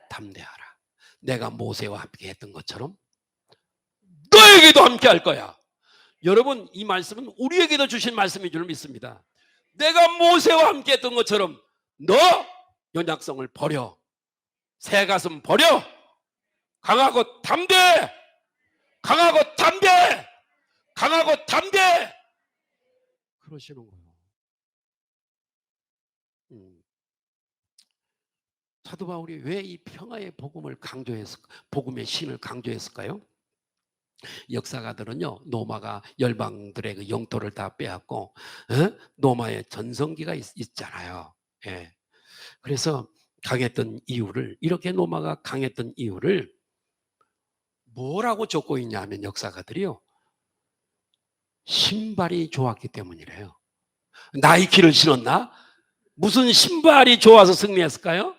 담대하라. 내가 모세와 함께 했던 것처럼 너에게도 함께 할 거야. 여러분 이 말씀은 우리에게도 주신 말씀인 줄 믿습니다. 내가 모세와 함께 했던 것처럼 너 연약성을 버려. 새 가슴 버려. 강하고 담대해. 강하고 담대해. 강하고 담대해. 그러시는 거예요. 사도 바울이 왜 이 평화의 복음을 복음의 신을 강조했을까요? 역사가들은요, 노마가 열방들의 그 영토를 다 빼앗고, 노마의 전성기가 있잖아요. 예. 그래서 이렇게 노마가 강했던 이유를 뭐라고 적고 있냐 하면 역사가들이요, 신발이 좋았기 때문이래요. 나이키를 신었나? 무슨 신발이 좋아서 승리했을까요?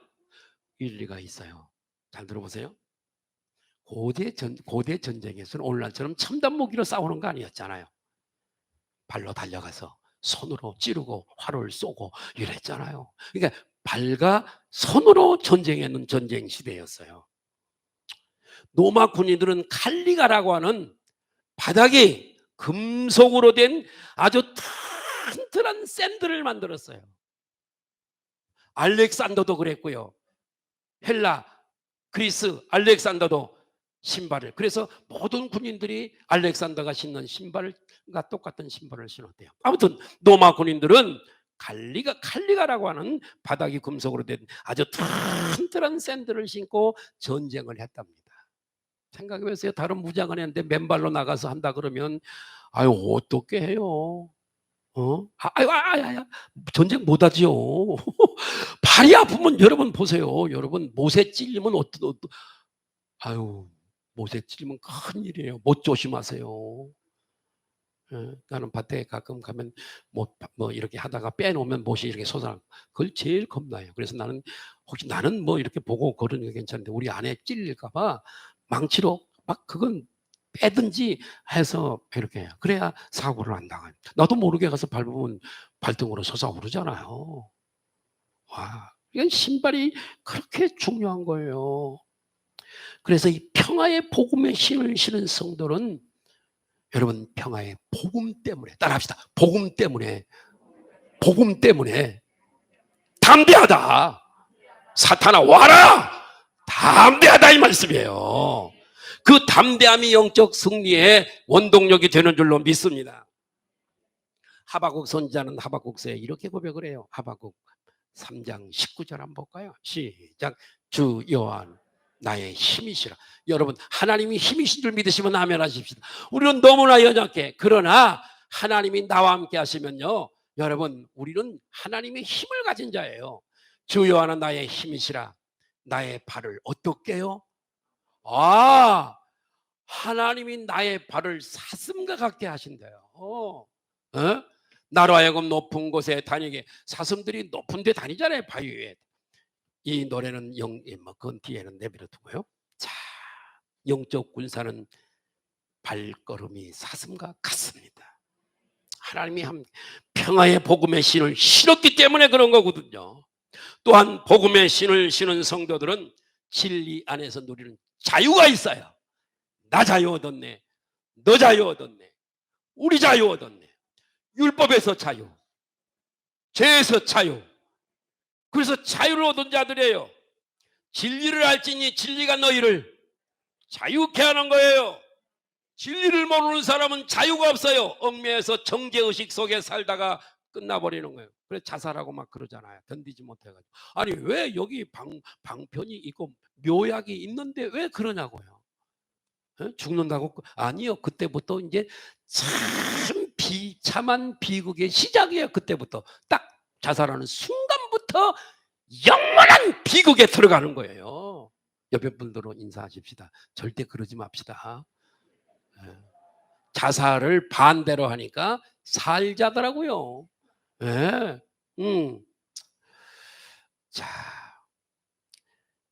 일리가 있어요. 잘 들어보세요. 고대 전쟁에서는 오늘날처럼 첨단 무기로 싸우는 거 아니었잖아요. 발로 달려가서 손으로 찌르고 활을 쏘고 이랬잖아요. 그러니까 발과 손으로 전쟁했는 전쟁 시대였어요. 로마 군인들은 칼리가라고 하는 바닥이 금속으로 된 아주 튼튼한 샌들을 만들었어요. 알렉산더도 그랬고요. 헬라, 그리스, 알렉산더도 신발을, 그래서 모든 군인들이 알렉산더가 신는 신발과 똑같은 신발을 신었대요. 아무튼 로마 군인들은 칼리가라고 하는 바닥이 금속으로 된 아주 튼튼한 샌들을 신고 전쟁을 했답니다. 생각해보세요. 다른 무장을 했는데 맨발로 나가서 한다 그러면 아유 어떻게 해요? 전쟁 못하지요. 발이 아프면 여러분 보세요. 여러분 못에 찔리면 아유 못에 찔리면 큰일이에요. 못 조심하세요. 나는 밭에 가끔 가면 뭐 이렇게 하다가 빼놓으면 못이 이렇게 솟아. 그걸 제일 겁나요. 그래서 혹시 나는 뭐 이렇게 보고 걸으는 게 괜찮은데 우리 아내 찔릴까봐 망치로 막 그건 빼든지 해서 이렇게 해요. 그래야 사고를 안 당해요. 나도 모르게 가서 밟으면 발등으로 솟아오르잖아요. 와, 이건 신발이 그렇게 중요한 거예요. 그래서 이 평화의 복음의 신을 신은 성도는 여러분 평화의 복음 때문에, 따라합시다. 복음 때문에 담대하다. 사탄아 와라. 담대하다 이 말씀이에요. 그 담대함이 영적 승리의 원동력이 되는 줄로 믿습니다. 하박국 선지자는 하박국서에 이렇게 고백을 해요. 하박국 3장 19절 한번 볼까요? 시작. 주 여호와 나의 힘이시라. 여러분 하나님이 힘이신 줄 믿으시면 아멘 하십시다. 우리는 너무나 연약해. 그러나 하나님이 나와 함께 하시면요, 여러분 우리는 하나님의 힘을 가진 자예요. 주 여호와는 나의 힘이시라. 나의 발을 어떻게 해요? 하나님이 나의 발을 사슴과 같게 하신대요. 나로 하여금 높은 곳에 다니게. 사슴들이 높은 데 다니잖아요, 바위 위에. 이 노래는 그건 뒤에는 내버려 두고요. 자, 영적 군사는 발걸음이 사슴과 같습니다. 하나님이 평화의 복음의 신을 신었기 때문에 그런 거거든요. 또한 복음의 신을 신은 성도들은 진리 안에서 누리는 자유가 있어요. 나 자유 얻었네. 너 자유 얻었네. 우리 자유 얻었네. 율법에서 자유, 죄에서 자유. 그래서 자유를 얻은 자들이에요. 진리를 알지니 진리가 너희를 자유케 하는 거예요. 진리를 모르는 사람은 자유가 없어요. 얽매여서 정죄의식 속에 살다가 끝나버리는 거예요. 그래서 자살하고 막 그러잖아요. 견디지 못해가지고. 아니 왜 여기 방편이 있고 묘약이 있는데 왜 그러냐고요. 죽는다고? 아니요. 그때부터 이제 참 비참한 비극의 시작이에요. 그때부터 딱 자살하는 순간부터 영원한 비극에 들어가는 거예요. 옆에 분들로 인사하십시다. 절대 그러지 맙시다. 자살을 반대로 하니까 살자더라고요. 예. 자,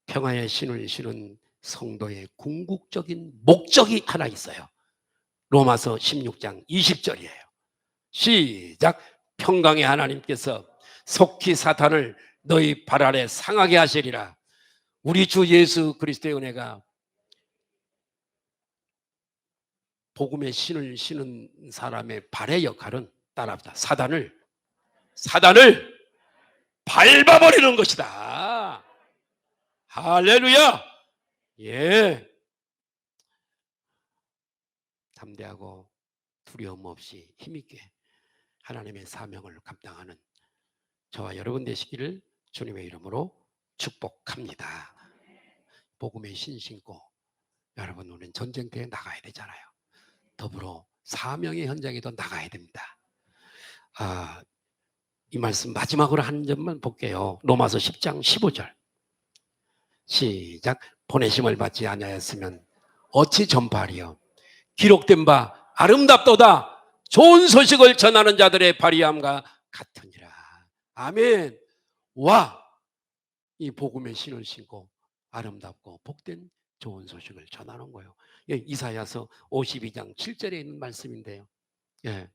평화의 신을 신은 성도의 궁극적인 목적이 하나 있어요. 로마서 16장 20절이에요. 시작. 평강의 하나님께서 속히 사탄을 너희 발 아래 상하게 하시리라. 우리 주 예수 그리스도의 은혜가 복음의 신을 신은 사람의 발의 역할은 따라합니다. 사단을 밟아버리는 것이다. 할렐루야. 예. 담대하고 두려움 없이 힘있게 하나님의 사명을 감당하는 저와 여러분 되시기를 주님의 이름으로 축복합니다. 복음의 신 신고 여러분, 우리는 전쟁터에 나가야 되잖아요. 더불어 사명의 현장에도 나가야 됩니다. 이 말씀 마지막으로 한 점만 볼게요. 로마서 10장 15절 시작. 보내심을 받지 아니하였으면 어찌 전파하리요. 기록된 바 아름답도다. 좋은 소식을 전하는 자들의 발휘함과 같으니라. 아멘. 와, 이 복음의 신을 신고 아름답고 복된 좋은 소식을 전하는 거예요. 이사야서 52장 7절에 있는 말씀인데요. 예,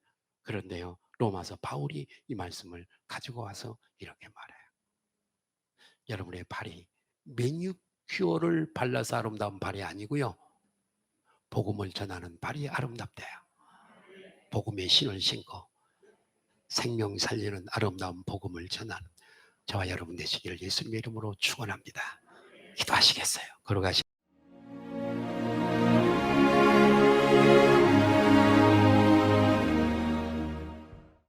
그런데요, 로마서 바울이 이 말씀을 가지고 와서 이렇게 말해요. 여러분의 발이 매니큐어를 발라서 아름다운 발이 아니고요, 복음을 전하는 발이 아름답대요. 복음의 신을 신고 생명 살리는 아름다운 복음을 전하는 저와 여러분 되시기를 예수님의 이름으로 축원합니다. 기도하시겠어요? 걸어가시